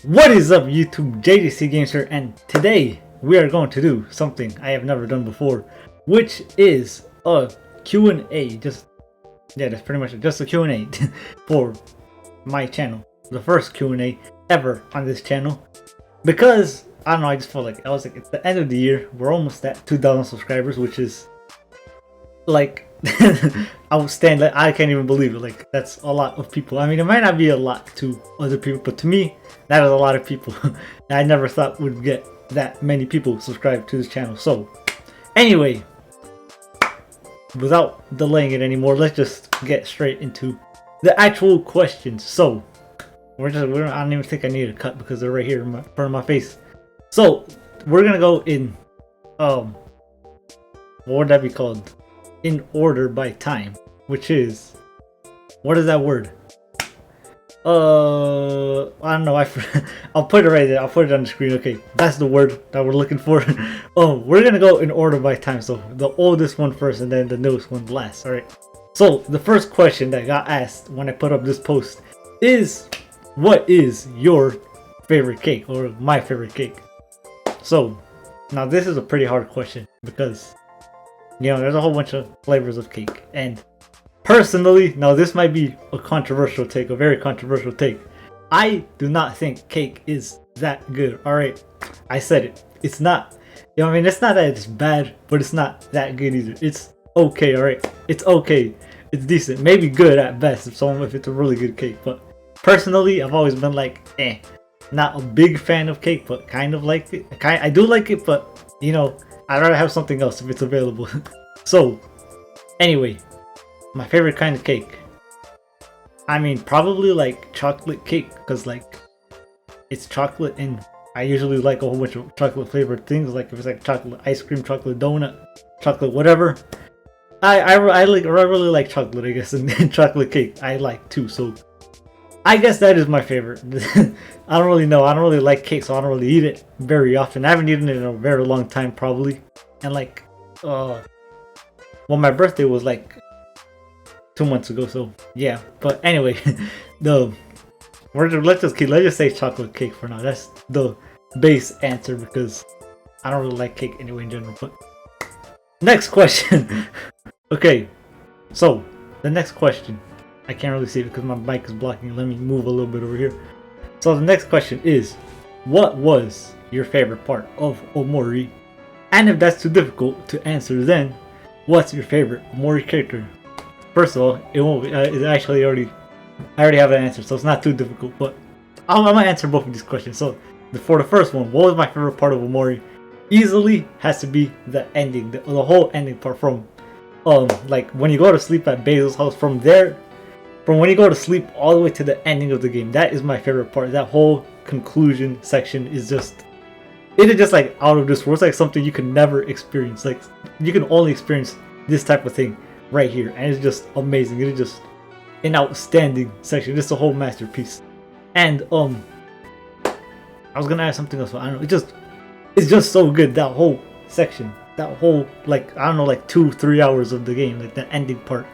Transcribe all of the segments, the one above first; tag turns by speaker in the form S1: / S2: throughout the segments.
S1: What is up YouTube, JJCGames here, and today we are going to do something I have never done before, which is a Q&A. That's pretty much it, just a Q&A for my channel. The first Q&A ever on this channel, because I don't know, I just felt like it's the end of the year, we're almost at 2,000 subscribers, which is like outstanding. Like, I can't even believe it. Like, that's a lot of people. I mean, it might not be a lot to other people, but to me that is a lot of people. I never thought we'd get that many people subscribed to this channel. So anyway, without delaying it anymore, let's just get straight into the actual questions. So I don't even think I need a cut because they're right here in front of my face. So we're gonna go in what would that be called? In order by time, which is, what is that word? I don't know. I'll put it right there. I'll put it on the screen. Okay, that's the word that we're looking for. We're gonna go in order by time. So the oldest one first, and then the newest one last. All right. So the first question that got asked when I put up this post is, what is your favorite cake, or my favorite cake? So now this is a pretty hard question because, you know, there's a whole bunch of flavors of cake, and personally, now this might be a controversial take, a very controversial take. I do not think cake is that good. All right, I said it. It's not. You know what I mean? It's not that it's bad, but it's not that good either. It's okay. All right, it's okay. It's decent, maybe good at best if it's a really good cake. But personally, I've always been like, not a big fan of cake, but kind of like it. I do like it, but you know, I'd rather have something else if it's available. So anyway, my favorite kind of cake, I mean, probably like chocolate cake, because like it's chocolate, and I usually like a whole bunch of chocolate flavored things. Like if it's like chocolate ice cream, chocolate donut, chocolate whatever, I really like chocolate, I guess. And chocolate cake I like too, so I guess that is my favorite. I don't really know. I don't really like cake, so I don't really eat it very often. I haven't eaten it in a very long time, probably. And like, well, my birthday was like 2 months ago, so yeah. But anyway, let's just say chocolate cake for now. That's the base answer because I don't really like cake anyway in general. But next question. Okay, so the next question, I can't really see it because my mic is blocking. Let me move a little bit over here. So the next question is, what was your favorite part of Omori? And if that's too difficult to answer, then what's your favorite Omori character? First of all, it won't be, it's actually I already have an answer, so it's not too difficult. But I'm gonna answer both of these questions. So for the first one, what was my favorite part of Omori? Easily has to be the ending, the whole ending part, from like when you go to sleep at Basil's house, from when you go to sleep all the way to the ending of the game. That is my favorite part. That whole conclusion section is just, it is just like out of this world. It's like something you can never experience. Like, you can only experience this type of thing right here, and it's just amazing. It is just an outstanding section. It's a whole masterpiece. And I was gonna add something else, but I don't know. It's just so good. That whole section, that whole, like, I don't know, like 2-3 hours of the game, like the ending part,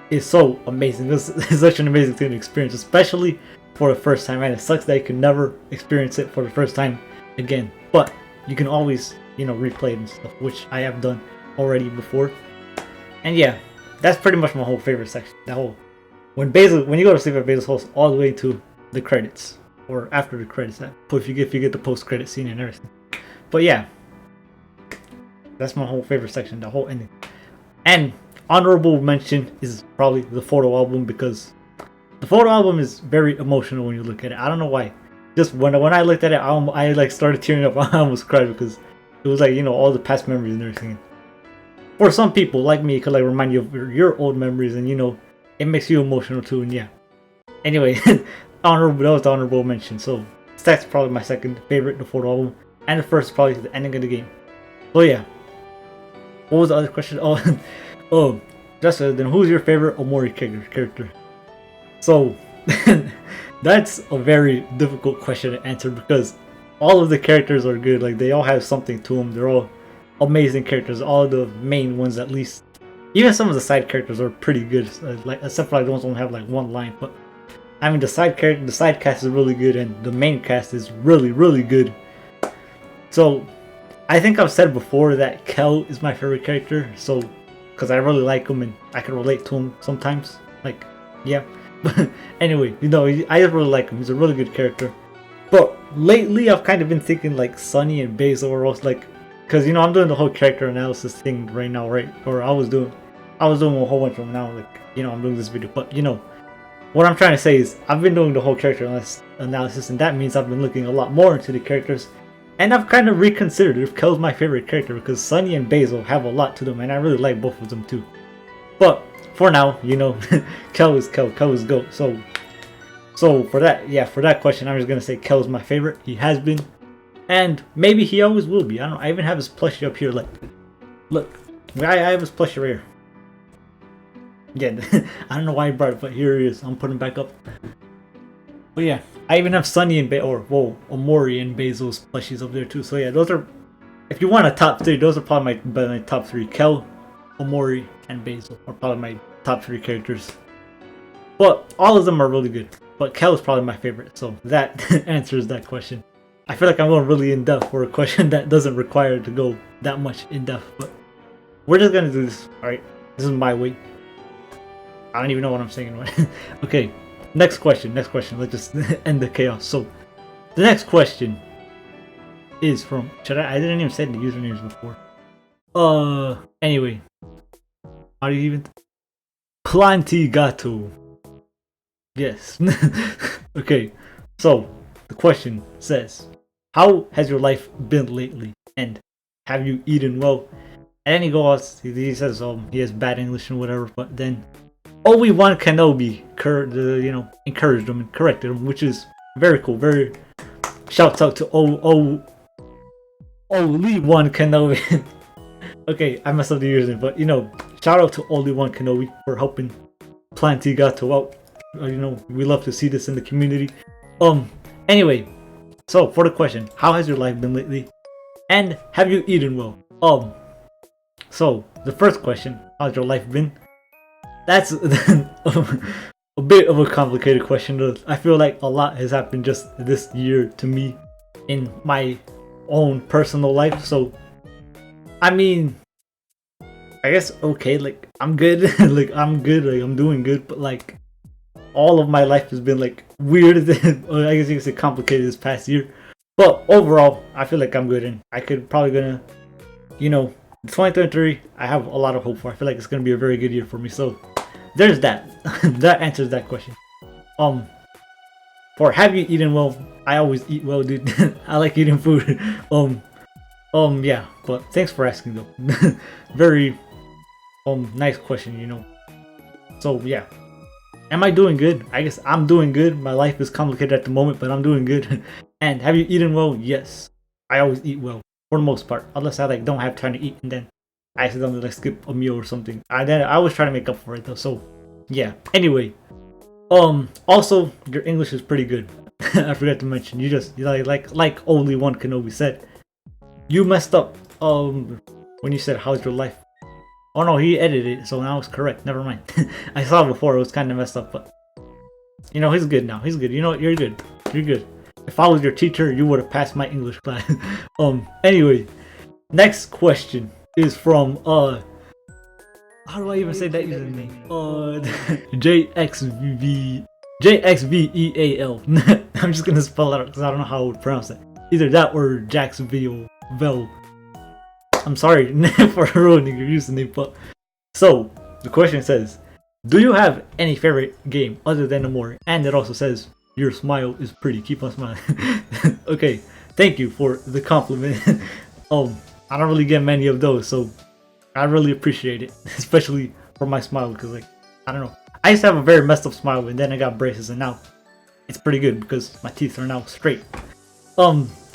S1: is so amazing. It's such an amazing thing to experience, especially for the first time. And it sucks that you can never experience it for the first time again, but you can always, you know, replay it and stuff, which I have done already before. And yeah, that's pretty much my whole favorite section. That whole, when you go to sleep at Basil's house, all the way to the credits, or after the credits, if you get the post-credit scene and everything. But yeah, that's my whole favorite section, the whole ending. And honorable mention is probably the photo album, because the photo album is very emotional when you look at it. I don't know why. Just when I looked at it, I like started tearing up. I almost cried because it was like, you know, all the past memories and everything. For some people like me, it could like remind you of your old memories, and you know, it makes you emotional too. And yeah. Anyway, that was the honorable mention. So that's probably my second favorite, the photo album, and the first probably the ending of the game. So yeah. What was the other question? Oh, then who's your favorite Omori character? So that's a very difficult question to answer because all of the characters are good. Like, they all have something to them. They're all amazing characters. All the main ones, at least. Even some of the side characters are pretty good. Like, except for like the ones that don't have like one line. But I mean, the side cast is really good, and the main cast is really good. So, I think I've said before that Kel is my favorite character. So, because I really like him and I can relate to him sometimes. Like, yeah. But anyway, you know, I just really like him. He's a really good character. But lately, I've kind of been thinking like Sunny and Basil are also like, because you know, I'm doing the whole character analysis thing right now, right? Or I was doing a whole bunch of them now. Like, you know, I'm doing this video, but you know. What I'm trying to say is, I've been doing the whole character analysis, and that means I've been looking a lot more into the characters, and I've kind of reconsidered if Kel's my favorite character, because Sunny and Basil have a lot to them, and I really like both of them too. But for now, you know, Kel is GOAT. So for that question, I'm just gonna say Kel is my favorite. He has been, and maybe he always will be. I don't know. I even have his plushie up here. Like, look, I have his plushie right here. Yeah, I don't know why I brought it, but here it is. I'm putting it back up. But yeah, I even have Sunny and Omori and Basil's plushies up there too. So yeah, those are, if you want a top 3, those are probably my top 3. Kel, Omori, and Basil are probably my top 3 characters. But all of them are really good. But Kel is probably my favorite, so that answers that question. I feel like I'm going really in depth for a question that doesn't require to go that much in depth, but we're just gonna do this. All right, this is my way. I don't even know what I'm saying. Okay, next question. Let's just end the chaos. So, the next question is from. I didn't even say the usernames before. Anyway, how do you even? Plantigato. Yes. Okay. So the question says, "How has your life been lately? And have you eaten well?" And then he goes. He says, he has bad English and whatever, but then Obi-Wan Kenobi, encouraged him and corrected him, which is very cool. Very shouts out to Obi-Wan Kenobi. Okay, I messed up the username, but you know, shout out to Obi-Wan Kenobi for helping Plantigato out. You know, we love to see this in the community. Anyway, so for the question, how has your life been lately? And have you eaten well? So the first question, how's your life been? That's a bit of a complicated question. I feel like a lot has happened just this year to me in my own personal life. So, I mean, I guess okay, like I'm good, like I'm doing good. But like, all of my life has been like weird. Or I guess you could say complicated this past year. But overall, I feel like I'm good, and I could probably gonna, 2023. I have a lot of hope for. I feel like it's gonna be a very good year for me. So there's that. That answers that question. For have you eaten well? I always eat well, dude. I like eating food. Yeah. But thanks for asking though. Very nice question. So yeah. Am I doing good? I guess I'm doing good. My life is complicated at the moment, but I'm doing good. And have you eaten well? Yes. I always eat well for the most part, unless I don't have time to eat and then I accidentally skip a meal or something. I always try to make up for it though. So yeah. Anyway, also your English is pretty good. I forgot to mention. You like only one Kenobi said. You messed up when you said how's your life. Oh no, he edited it, so now it's correct. Never mind. I saw it before, it was kind of messed up, but he's good now. He's good. You know what? You're good. You're good. If I was your teacher, you would have passed my English class. Anyway, next question is from how do I even say that username? JXVEAL. I'm just gonna spell it out because I don't know how I would pronounce it. Either that or Jacksonville. I'm sorry for ruining your username, but so the question says, do you have any favorite game other than Omori? And it also says, your smile is pretty, keep on smiling. Okay, thank you for the compliment. I don't really get many of those, so I really appreciate it, especially for my smile, because I don't know, I used to have a very messed up smile and then I got braces and now it's pretty good because my teeth are now straight.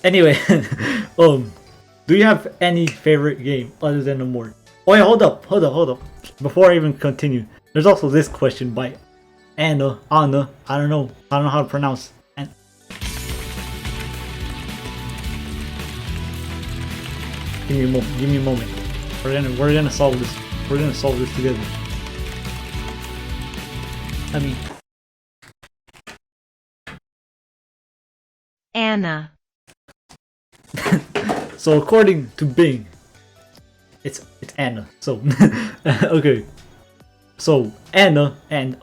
S1: Anyway, do you have any favorite game other than Omori? Oh yeah, hold up. Before I even continue, there's also this question by Anna. I don't know how to pronounce. And give me a moment. We're gonna solve this. We're gonna solve this together. I mean,
S2: Anna.
S1: So according to Bing, it's Anna. So okay. So Anna and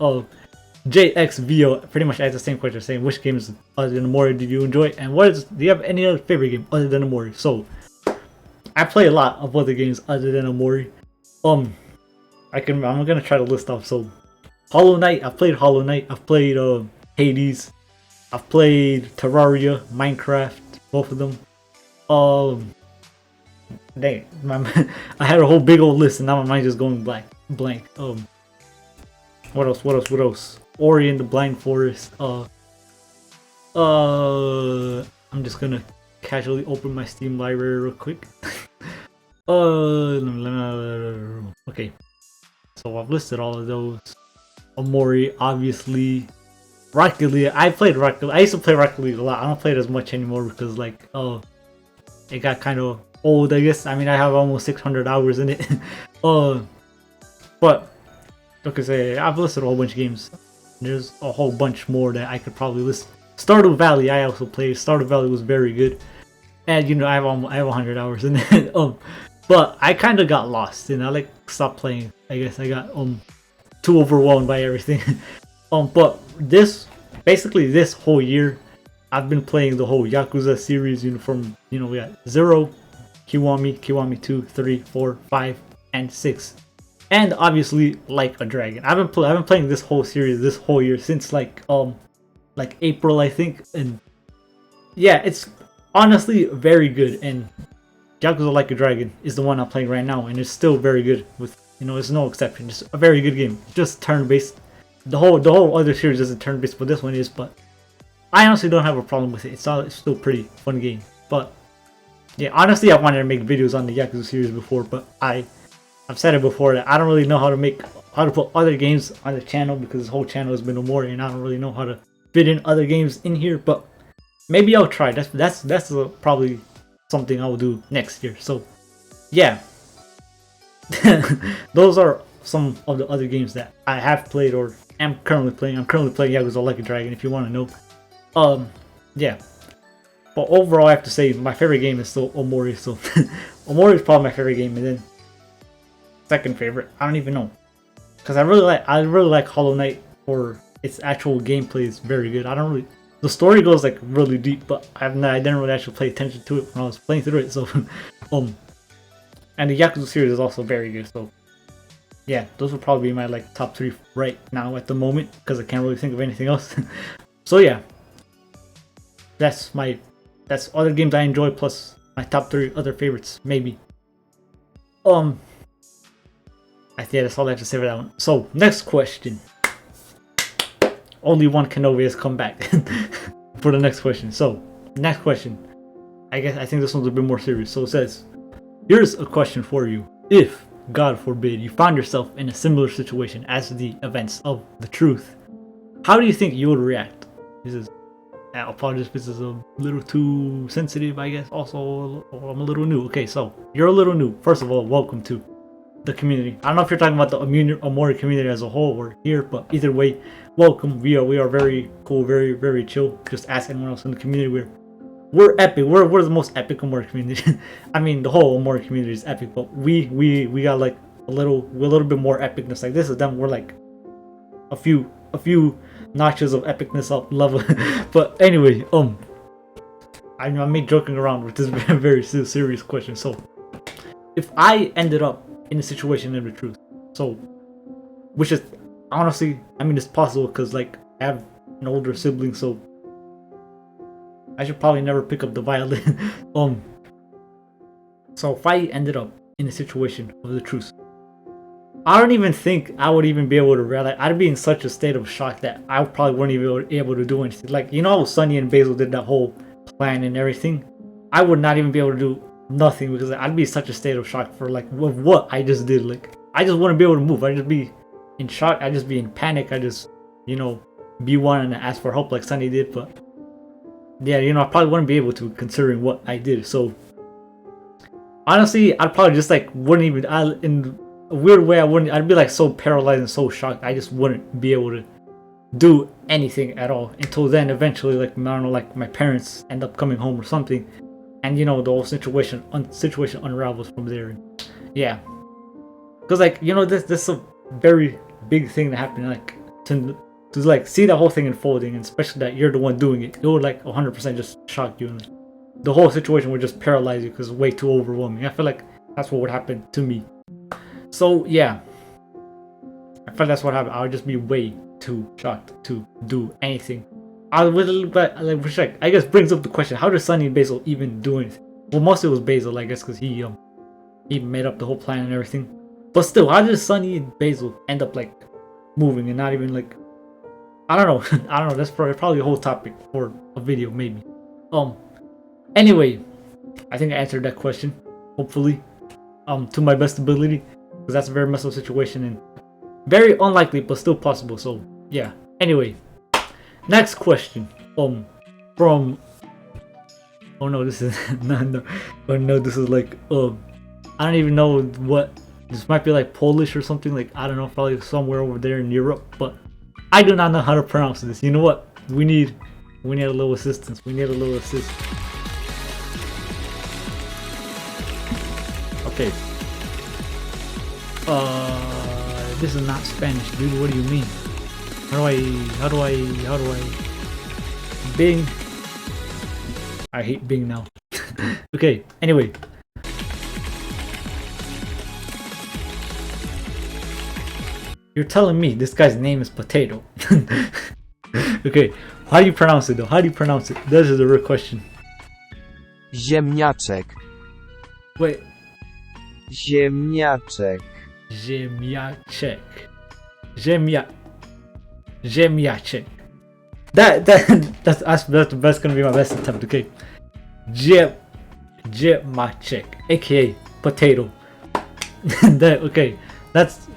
S1: JXVO pretty much asked the same question, saying which games other than Omori did you enjoy, and do you have any other favorite game other than Omori? So I play a lot of other games other than Omori. I'm gonna try to list off. So Hollow Knight, I've played Hollow Knight, I've played Hades, I've played Terraria, Minecraft, both of them. Dang, I had a whole big old list and now my mind's just going blank. What else? Ori and the Blind Forest. I'm just gonna casually open my Steam library real quick. Okay. So I've listed all of those. Omori, obviously. Rocket League. I played Rocket League. I used to play Rocket League a lot. I don't play it as much anymore because like it got kind of old, I guess. I mean, I have almost 600 hours in it. But like I say, I've listed a whole bunch of games. There's a whole bunch more that I could probably list. Stardew Valley, I also played. Stardew Valley was very good, and you know, I have 100 hours in it. But I kind of got lost, and I like stopped playing. I guess I got too overwhelmed by everything. But basically this whole year, I've been playing the whole Yakuza series. You know, from we got 0, Kiwami 2, 3, 4, 5, and 6. And obviously, Like a Dragon. I've been playing this whole series this whole year since like April, I think, and yeah, it's honestly very good. And Yakuza Like a Dragon is the one I'm playing right now, and it's still very good. With it's no exception. It's a very good game. Just turn-based. The whole other series isn't turn-based, but this one is. But I honestly don't have a problem with it. It's still a pretty fun game. But yeah, honestly, I wanted to make videos on the Yakuza series before, but I've said it before that I don't really know how to put other games on the channel because this whole channel has been Omori, and I don't really know how to fit in other games in here. But maybe I'll try. That's probably something I will do next year. So yeah, those are some of the other games that I have played or am currently playing. I'm currently playing Yakuza Like a Dragon, if you want to know. Yeah. But overall, I have to say my favorite game is still Omori. So Omori is probably my favorite game, and then second favorite, I don't even know, because I really like Hollow Knight for its actual gameplay. Is very good. The story goes like really deep, but I didn't really actually pay attention to it when I was playing through it. So and the Yakuza series is also very good. So yeah, those would probably be my like top 3 right now at the moment, because I can't really think of anything else. So yeah, that's other games I enjoy, plus my top 3 other favorites maybe. I think that's all I have to say for that one. So next question. Only one Kenobi has come back for the next question. So next question. I think this one's a bit more serious. So it says, here's a question for you. If, God forbid, you found yourself in a similar situation as the events of The Truth, how do you think you would react? I apologize if this is a little too sensitive, I guess. Also, I'm a little new. Okay, so you're a little new. First of all, welcome to the community. I don't know if you're talking about the Omori community as a whole or here, but either way, welcome. We are very cool, very, very chill. Just ask anyone else in the community. We're epic. We're the most epic Omori community. I mean, the whole Omori community is epic, but we got like a little bit more epicness. Like this is them. We're like a few notches of epicness up level. But anyway, I made joking around with this very serious question. So if I ended up in a situation of The Truth, so which is honestly, I mean, it's possible because like I have an older sibling, so I should probably never pick up the violin. So if I ended up in a situation of The Truth, I don't even think I would even be able to realize. I'd be in such a state of shock that I probably wouldn't even be able to do anything. Like, you know how Sunny and Basil did that whole plan and everything? I would not even be able to do nothing because I'd be in such a state of shock for like what I just did. Like, I just wouldn't be able to move. I'd just be in shock. I'd just be in panic. I just, be one and ask for help like Sunny did. But yeah, I probably wouldn't be able to, considering what I did. So honestly, I'd probably just like wouldn't even. In a weird way, I'd be like so paralyzed and so shocked. I just wouldn't be able to do anything at all until then. Eventually, like, I don't know, like my parents end up coming home or something, and you know, the whole situation unravels from there. And yeah, because like, you know, this is a very big thing that happened, like to like see the whole thing unfolding, and especially that you're the one doing it. It would like 100% just shock you, and like, the whole situation would just paralyze you because it's way too overwhelming. I feel like that's what would happen to me. So yeah, I feel that's what happened. I would just be way too shocked to do anything. But like, which like, I guess brings up the question: how does Sunny and Basil even do anything? Well, mostly it was Basil, I guess, because he made up the whole plan and everything. But still, how did Sunny and Basil end up like moving and not even like, I don't know. I don't know. That's probably a whole topic for a video, maybe. Anyway, I think I answered that question. Hopefully, to my best ability, because that's a very messed up situation and very unlikely, but still possible. So yeah. Anyway, next question. From. Oh no, this is no. Oh no, this is like I don't even know what. This might be like Polish or something. Like, I don't know, probably somewhere over there in Europe, but I do not know how to pronounce this. You know what? We need a little assistance. We need a little assist. Okay. This is not Spanish, dude. What do you mean? How do I Bing. I hate Bing now. Okay, anyway. You're telling me this guy's name is Potato. Okay, how do you pronounce it though? How do you pronounce it? This is a real question.
S2: Ziemniaczek.
S1: Wait.
S2: Ziemniaczek.
S1: Ziemniaczek. Ziemniaczek. That's gonna be my best attempt. Okay. Ziemniaczek, aka potato. Okay, that's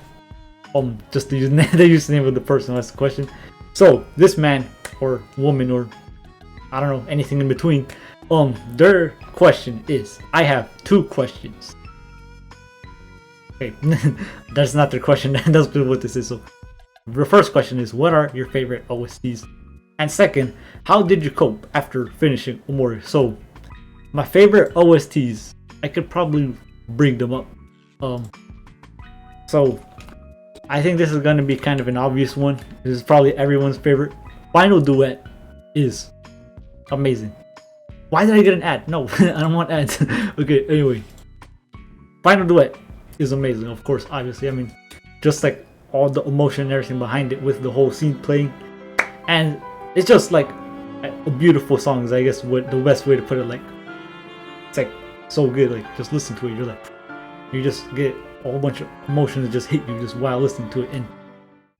S1: just the username of the person who asked the question. So this man or woman or I don't know, anything in between, their question is, I have 2 questions. Okay, that's not their question. That's what this is. So the first question is, what are your favorite OSTs? And second, how did you cope after finishing Omori? So my favorite OSTs, I could probably bring them up. So I think this is going to be kind of an obvious one. This is probably everyone's favorite. Final Duet is amazing. Why did I get an ad? No, I don't want ads. Okay, anyway. Final Duet is amazing, of course, obviously. I mean, just like all the emotion and everything behind it with the whole scene playing. And it's just like a beautiful song, I guess what the best way to put it. Like, it's like so good. Like, just listen to it. You're like, you just get a whole bunch of emotions that just hit you just while listening to it. And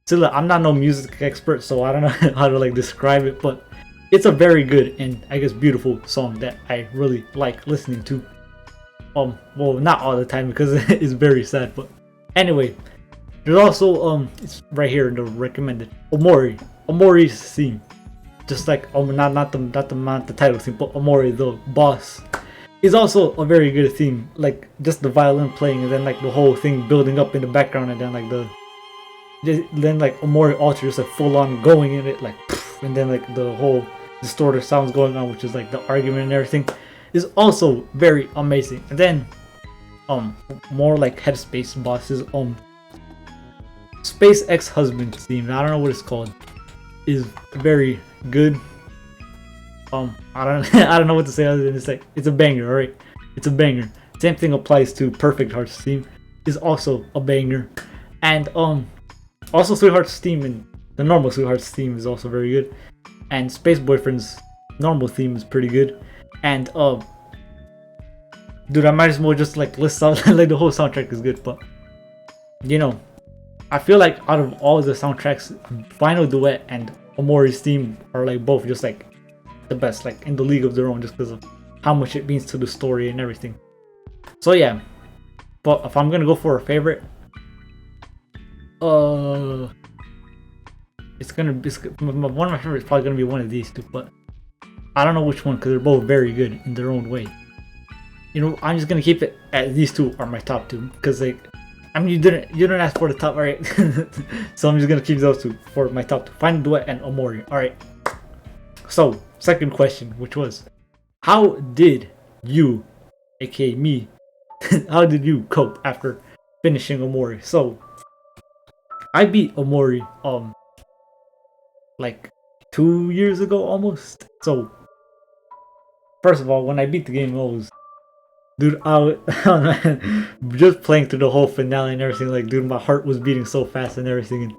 S1: still, I'm not no music expert, so I don't know how to like describe it, but it's a very good and I guess beautiful song that I really like listening to. Well, not all the time because it's very sad, but anyway, there's also it's right here in the recommended Omori's theme, just like not the title theme, but Omori the boss is also a very good theme. Like just the violin playing and then like the whole thing building up in the background and then like then like Omori Ultra just like full on going in it like poof, and then like the whole distorted sounds going on, which is like the argument and everything, is also very amazing. And then more like Headspace bosses, Space Ex-Husband theme, I don't know what it's called, is very good. I don't know what to say other than it's like it's a banger. Alright, it's a banger. Same thing applies to Perfect Heart's theme, is also a banger. And also Sweetheart's theme and the normal Sweetheart's theme is also very good. And Space Boyfriend's normal theme is pretty good. And dude, I might as well just like list out like the whole soundtrack is good, but you know, I feel like out of all the soundtracks, Final Duet and Omori's theme are like both just like the best, like in the league of their own, just because of how much it means to the story and everything. So yeah, but if I'm gonna go for a favorite, it's one of my favorites is probably gonna be one of these two, but I don't know which one because they're both very good in their own way. You know, I'm just gonna keep it at these two are my top 2 because like I mean, you didn't ask for the top, alright? So I'm just gonna keep those two for my top two. Final Duet and Omori. Alright. So, second question, which was, how did you, aka me, how did you cope after finishing Omori? So, I beat Omori like 2 years ago almost. So, first of all, when I beat the game, I was, dude, just playing through the whole finale and everything. Like, dude, my heart was beating so fast and everything. And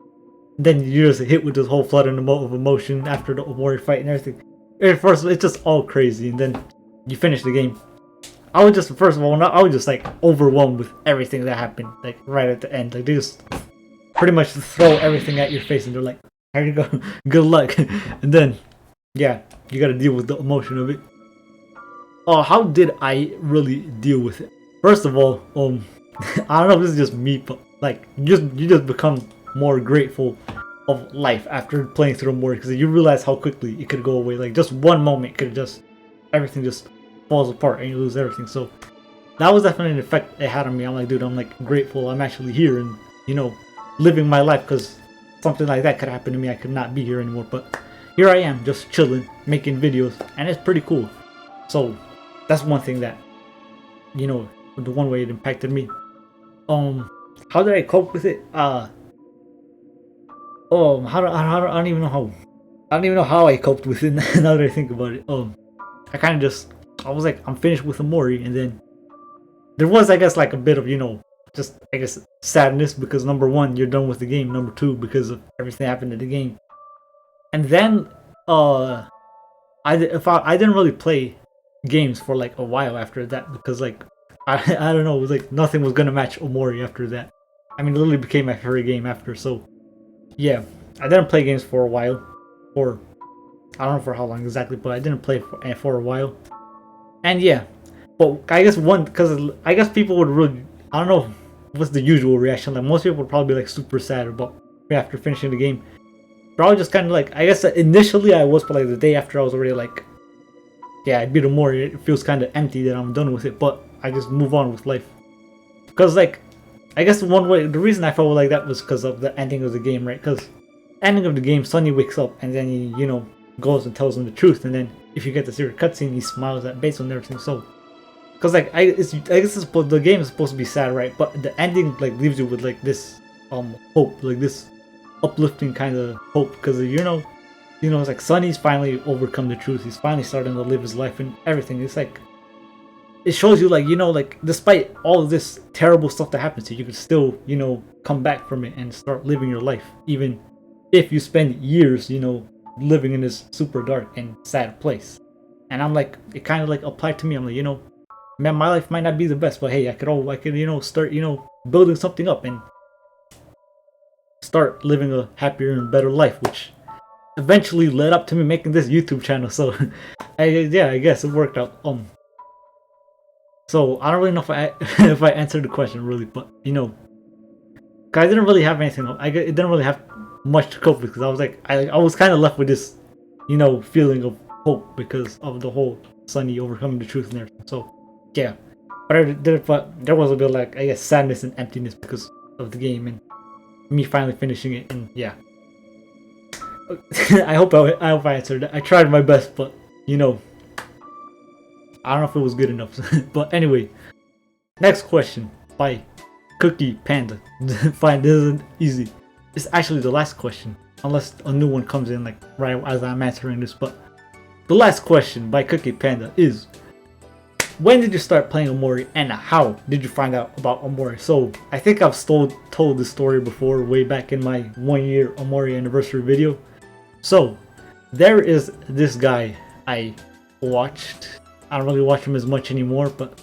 S1: then you just hit with this whole flood of emotion after the Omori fight and everything. At first, it's just all crazy, and then you finish the game. I was just, first of all, I was just like overwhelmed with everything that happened, like right at the end. Like, they just pretty much throw everything at your face, and they're like, "Here you go, good luck." And then, yeah, you gotta deal with the emotion of it. Oh, how did I really deal with it? First of all, I don't know if this is just me, but like, you just become more grateful of life after playing through Omori, because you realize how quickly it could go away. Like, just one moment could just, everything just falls apart and you lose everything. So that was definitely an effect it had on me. I'm like, dude, I'm like grateful I'm actually here and, you know, living my life, because something like that could happen to me. I could not be here anymore, but here I am, just chilling, making videos, and it's pretty cool. So that's one thing that, you know, the one way it impacted me. How did I cope with it? I don't even know how I coped with it. Now that I think about it, I kind of just, I was like, I'm finished with Omori, and then there was, I guess, like a bit of, you know, just, I guess, sadness, because number one, you're done with the game. Number two, because of everything that happened in the game. And then, I didn't really play games for like a while after that, because like, I don't know, it was like nothing was gonna match Omori after that. I mean, it literally became my favorite game after. So yeah, I didn't play games for a while, or I don't know for how long exactly, but I didn't play for a while. And yeah, but I guess because I guess people would really, I don't know what's the usual reaction. Like, most people would probably be like super sad about after finishing the game. Probably just kind of like, I guess initially I was, but like the day after I was already like, yeah, I beat Omori. It feels kind of empty that I'm done with it, but I just move on with life. Because like, I guess the reason I felt like that was because of the ending of the game, right? Because ending of the game, Sonny wakes up and then he, you know, goes and tells him the truth, and then if you get the secret cutscene, he smiles at Basil and everything. So, because like, I guess the game is supposed to be sad, right? But the ending like leaves you with like this hope, like this uplifting kind of hope, because you know, it's like Sonny's finally overcome the truth. He's finally starting to live his life and everything. It's like, it shows you, like, you know, like, despite all of this terrible stuff that happens to you, you can still, you know, come back from it and start living your life, even if you spend years, you know, living in this super dark and sad place. And I'm like, it kind of like applied to me. I'm like, you know, man, my life might not be the best, but hey, I could, you know, start, you know, building something up and start living a happier and better life, which eventually led up to me making this YouTube channel. So I guess it worked out. So I don't really know if I if I answered the question really, but you know, cause I didn't really have anything. It didn't really have much to cope with, because I was like, I was kind of left with this, you know, feeling of hope because of the whole Sonny overcoming the truth and everything. So yeah, but there was a bit of, like, I guess, sadness and emptiness because of the game and me finally finishing it. And yeah, I hope I answered that. I tried my best, but you know, I don't know if it was good enough. But anyway, next question by Cookie Panda. Fine, this isn't easy. It's actually the last question, unless a new one comes in like right as I'm answering this. But the last question by Cookie Panda is, when did you start playing Omori and how did you find out about Omori? So I think I've told this story before, way back in my 1-year Omori anniversary video. So there is this guy I watched. I don't really watch him as much anymore, but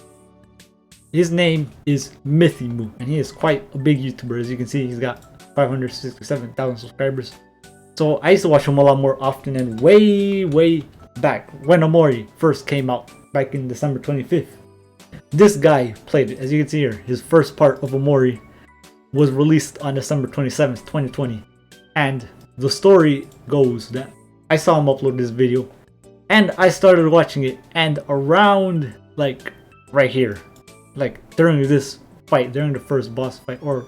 S1: his name is Mythimu, and he is quite a big YouTuber. As you can see, he's got 567,000 subscribers. So I used to watch him a lot more often, and way back when Omori first came out, back in December 25th, this guy played it. As you can see here, his first part of Omori was released on December 27th, 2020. And the story goes that I saw him upload this video, and I started watching it, and around like right here, like during this fight, during the first boss fight, or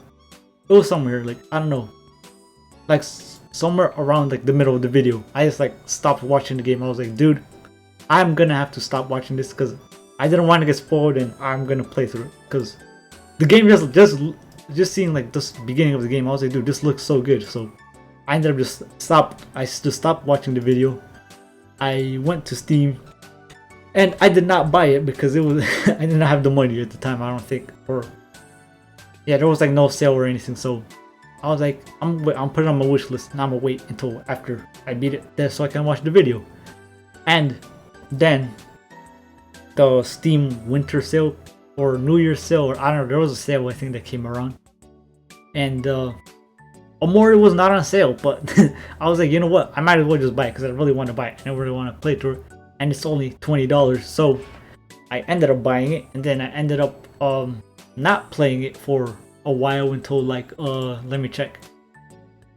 S1: it was somewhere, like, I don't know, like somewhere around like the middle of the video, I just like stopped watching the game. I was like, dude, I'm gonna have to stop watching this because I didn't want to get spoiled, and I'm gonna play through it because the game just seeing like this beginning of the game, I was like, dude, this looks so good. So I ended up just stopped watching the video. I went to Steam, and I did not buy it because it was I did not have the money at the time, I don't think, or yeah, there was like no sale or anything. So I was like, I'm putting it on my wish list, and I'm gonna wait until after I beat it there so I can watch the video. And then the Steam winter sale or New Year's sale, or I don't know, there was a sale I think that came around, and Omori was not on sale, but I was like, you know what, I might as well just buy it because I really want to buy it and I really want to play through it, and it's only $20. So I ended up buying it, and then I ended up not playing it for a while until like let me check,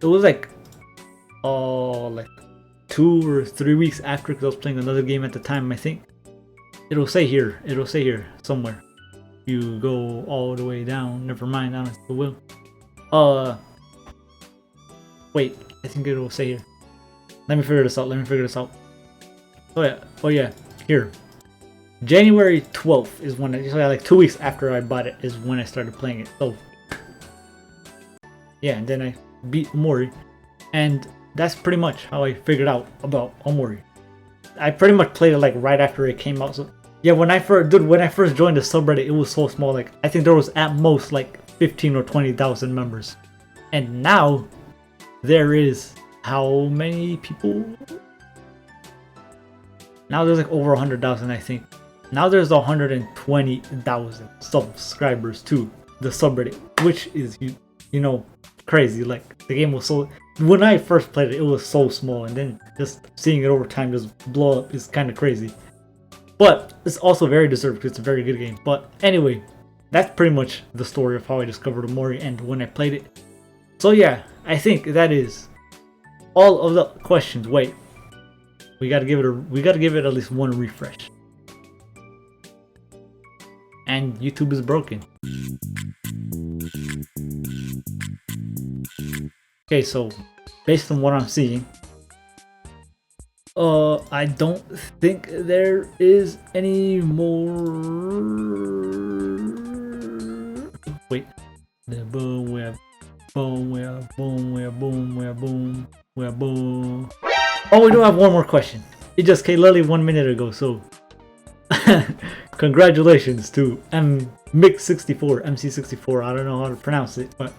S1: it was like 2 or 3 weeks after, because I was playing another game at the time. I think it'll say here somewhere. You go all the way down, never mind, I don't think it will. Wait, I think it'll say here. Let me figure this out. Oh yeah, here. January 12th is when like 2 weeks after I bought it is when I started playing it. So yeah, and then I beat Omori, and that's pretty much how I figured out about Omori. I pretty much played it like right after it came out. So yeah, when I first joined the subreddit, it was so small. Like I think there was at most like 15 or 20,000 members, and now there is how many people? Now there's like over 100,000, I think. Now there's 120,000 subscribers to the subreddit, which is, you know, crazy. Like the game was so, when I first played it, it was so small, and then just seeing it over time just blow up is kind of crazy. But it's also very deserved because it's a very good game. But anyway, that's pretty much the story of how I discovered Omori and when I played it. So yeah, I think that is all of the questions. Wait, we gotta give it at least one refresh. And YouTube is broken. Okay, so based on what I'm seeing, I don't think there is any more. Wait, the boom, we're boom, we're boom, we're boom, we're boom, we're boom. Oh, we do have one more question. It just came literally 1 minute ago, so congratulations to MC64, I don't know how to pronounce it, but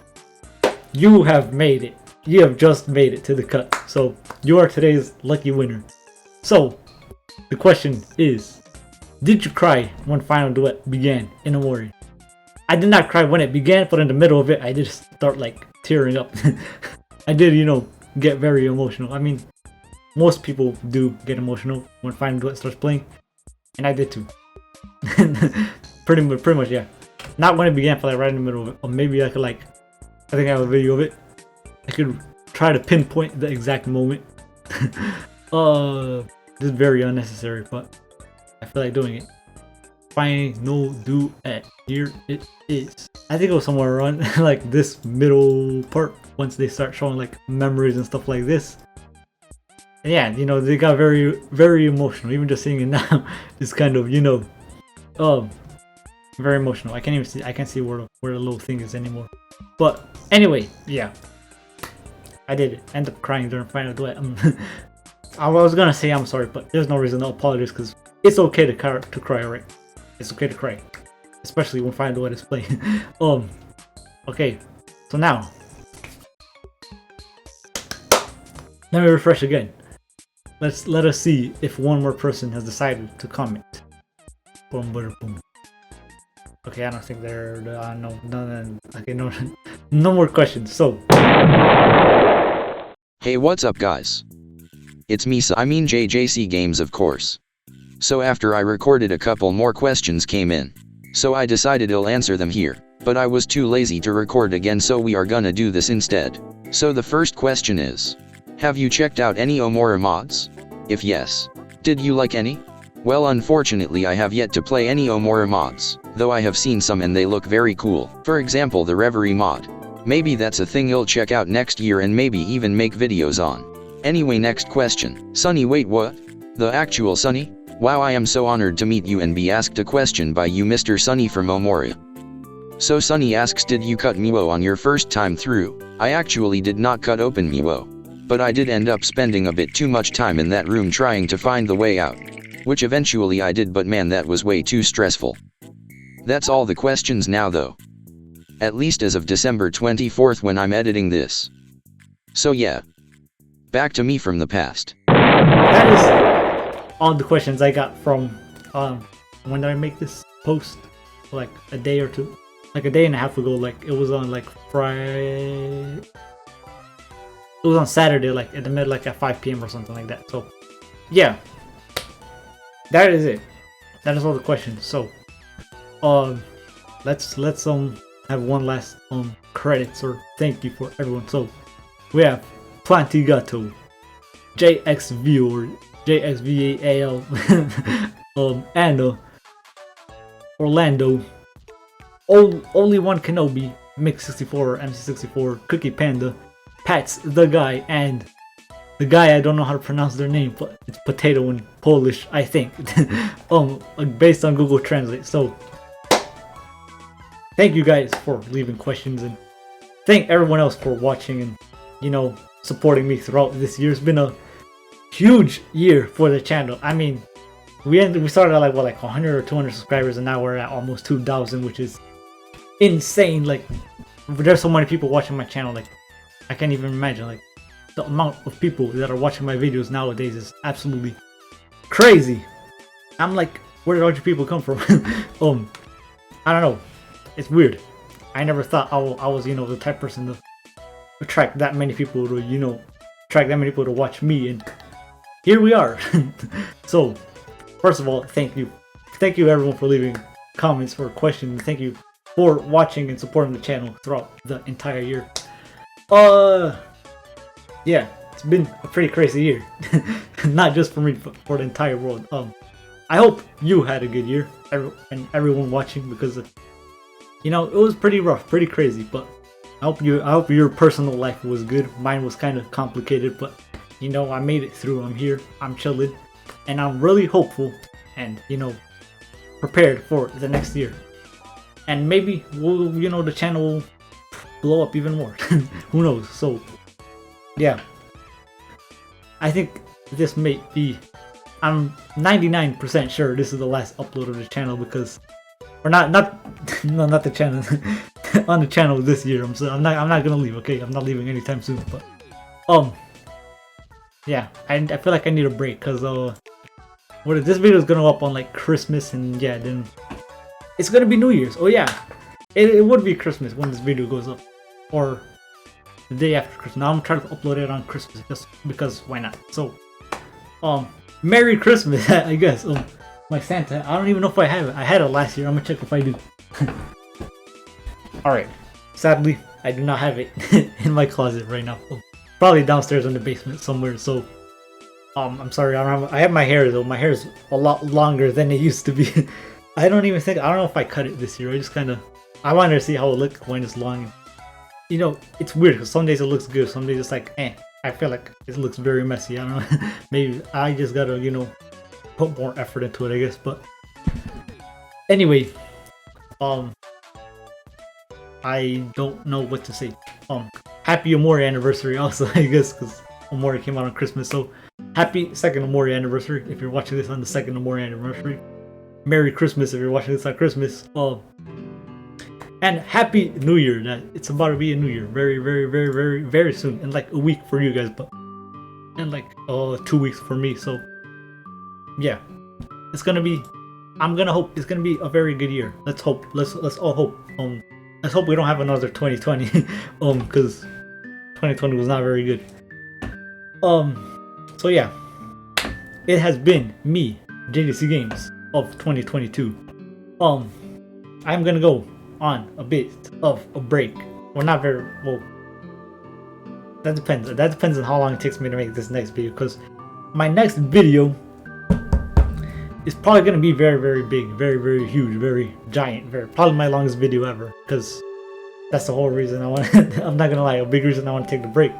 S1: you have made it. You have just made it to the cut, so you are today's lucky winner. So the question is, did you cry when Final Duet began in Omori? I did not cry when it began, but in the middle of it I did start like tearing up. I did, you know, get very emotional. I mean, most people do get emotional when Final Duet starts playing, and I did too. pretty much, yeah. Not when it began, but like right in the middle of it, or maybe I could like, I think I have a video of it. I could try to pinpoint the exact moment. This is very unnecessary, but I feel like doing it. Final Duet, here it is. I think it was somewhere around like this middle part, once they start showing like memories and stuff like this. And yeah, you know, they got very, very emotional. Even just seeing it now is kind of, you know, very emotional. I can't even see, I can't see where the little thing is anymore. But anyway, yeah, I did it. End up crying during Final Duet. I was gonna say I'm sorry, but there's no reason to apologize because it's okay to cry, alright? It's okay to cry, especially when Final Duet is playing. Okay, so now let me refresh again. Let us see if one more person has decided to comment. Boom, boom, boom. Okay, I don't think there. No. Okay, no more questions. So.
S2: Hey, what's up, guys? It's me, JJCGames, of course. So after I recorded, a couple more questions came in. So I decided I'll answer them here, but I was too lazy to record again, so we are gonna do this instead. So the first question is, have you checked out any Omori mods? If yes, did you like any? Well, unfortunately I have yet to play any Omori mods, though I have seen some and they look very cool. For example, the Reverie mod. Maybe that's a thing you'll check out next year and maybe even make videos on. Anyway, next question. Sunny, wait, what? The actual Sunny? Wow, I am so honored to meet you and be asked a question by you, Mr. Sunny from Omori. So Sunny asks, did you cut Miwo on your first time through? I actually did not cut open Miwo, but I did end up spending a bit too much time in that room trying to find the way out. Which eventually I did, but man, that was way too stressful. That's all the questions now though. At least as of December 24th when I'm editing this. So yeah. Back to me from the past.
S1: That is all the questions I got from, when did I make this post? Like a day or two? Like a day and a half ago, like it was on like Friday. It was on Saturday, like in the middle, like at 5 p.m. or something like that. So, yeah. That is it. That is all the questions. So, let's have one last credits or thank you for everyone. So, we have Plantigato, JXV or JXVAL, Anna, Orlando, Only One Kenobi, Mix64 or MC64, Cookie Panda, Pats the Guy, and the guy I don't know how to pronounce their name, but it's potato in Polish, I think. Based on Google Translate. So thank you guys for leaving questions, and thank everyone else for watching and, you know, supporting me throughout this year. It's been a huge year for the channel. I mean, we started at like what, like 100 or 200 subscribers, and now we're at almost 2,000, which is insane. Like, there's so many people watching my channel, like I can't even imagine. Like, the amount of people that are watching my videos nowadays is absolutely crazy. I'm like, where did all you people come from? I don't know. It's weird. I never thought I was, you know, the type of person to attract that many people to, you know, attract that many people to watch me, and here we are. So, first of all, thank you. Thank you everyone for leaving comments, for questions. Thank you for watching and supporting the channel throughout the entire year. Yeah, it's been a pretty crazy year. Not just for me, but for the entire world. I hope you had a good year, and everyone watching, because you know, it was pretty rough, pretty crazy, but I hope your personal life was good. Mine was kind of complicated, but you know, I made it through. I'm here, I'm chilling, and I'm really hopeful and, you know, prepared for the next year. And maybe we'll, you know, the channel will blow up even more. Who knows? So yeah, I think this may be, I'm 99% sure this is the last upload of the channel, because, or not the channel, on the channel this year. I'm not gonna leave, okay? I'm not leaving anytime soon, but yeah, I feel like I need a break, because this video is gonna go up on like Christmas, and yeah, then it's gonna be New Year's. Oh yeah, it would be Christmas when this video goes up, or the day after Christmas. Now I'm trying to upload it on Christmas just because why not? So Merry Christmas, I guess. My Santa, I don't even know if I have it. I had it last year. I'm gonna check if I do. Alright, sadly I do not have it in my closet right now. Probably downstairs in the basement somewhere. So I'm sorry, I have my hair though. My hair is a lot longer than it used to be. I don't know if I cut it this year. I wanted to see how it looked when it's long. You know, it's weird because some days it looks good, some days it's like, I feel like it looks very messy. I don't know. Maybe I just gotta, you know, put more effort into it, I guess. But anyway, I don't know what to say. Happy Omori anniversary also, I guess, because Omori came out on Christmas. So happy second Omori anniversary if you're watching this on the second Omori anniversary. Merry Christmas if you're watching this on Christmas. And Happy New Year. It's about to be a new year very, very, very, very, very soon. In like a week for you guys, but in like 2 weeks for me. So yeah, it's gonna be, I'm gonna hope it's gonna be a very good year. Let's hope. Let's all hope. Let's hope we don't have another 2020. Because 2020 was not very good. So yeah, it has been me, JJCGames of 2022. I'm gonna go on a bit of a break. Well, not very well. That depends. That depends on how long it takes me to make this next video. Because my next video it's probably gonna be very, very big, very, very huge, very giant, probably my longest video ever. Because that's the whole reason I want. I'm not gonna lie, a big reason I want to take the break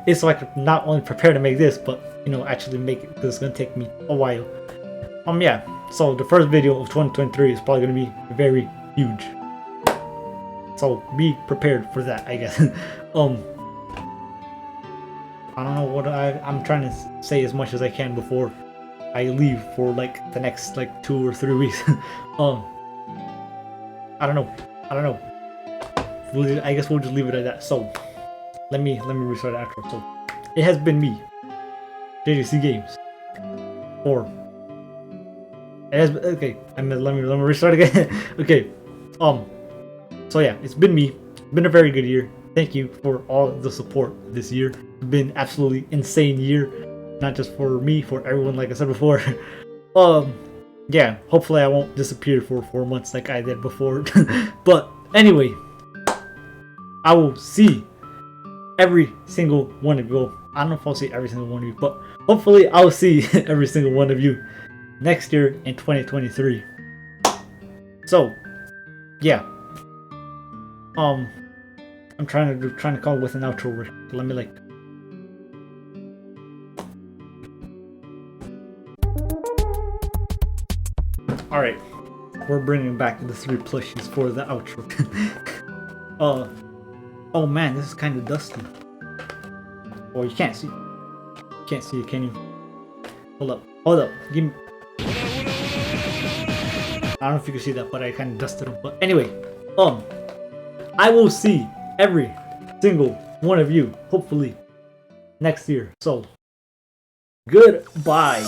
S1: is so I can not only prepare to make this, but you know, actually make it. Because it's gonna take me a while. Yeah. So the first video of 2023 is probably gonna be very huge. So be prepared for that, I guess. I don't know what I'm trying to say as much as I can before I leave for like the next like 2 or 3 weeks. I don't know. I guess we'll just leave it at that. So let me restart the outro. So it has been me, JJC Games. Or it has been, okay. Let me restart again. Okay. So yeah, it's been me. It's been a very good year. Thank you for all the support this year. It's been absolutely insane year. Not just for me, for everyone, like I said before. Yeah, hopefully I won't disappear for 4 months like I did before. But anyway, I will see every single one of you. Well, I don't know if I'll see every single one of you, but hopefully I'll see every single one of you next year in 2023. So, yeah. I'm trying to come up with an outro word. Let me like. All right, we're bringing back the 3 plushies for the outro. Oh man, this is kind of dusty. Oh, you can't see. You can't see it, can you? Hold up. Give me. I don't know if you can see that, but I kind of dusted them. But anyway, I will see every single one of you, hopefully, next year. So, goodbye.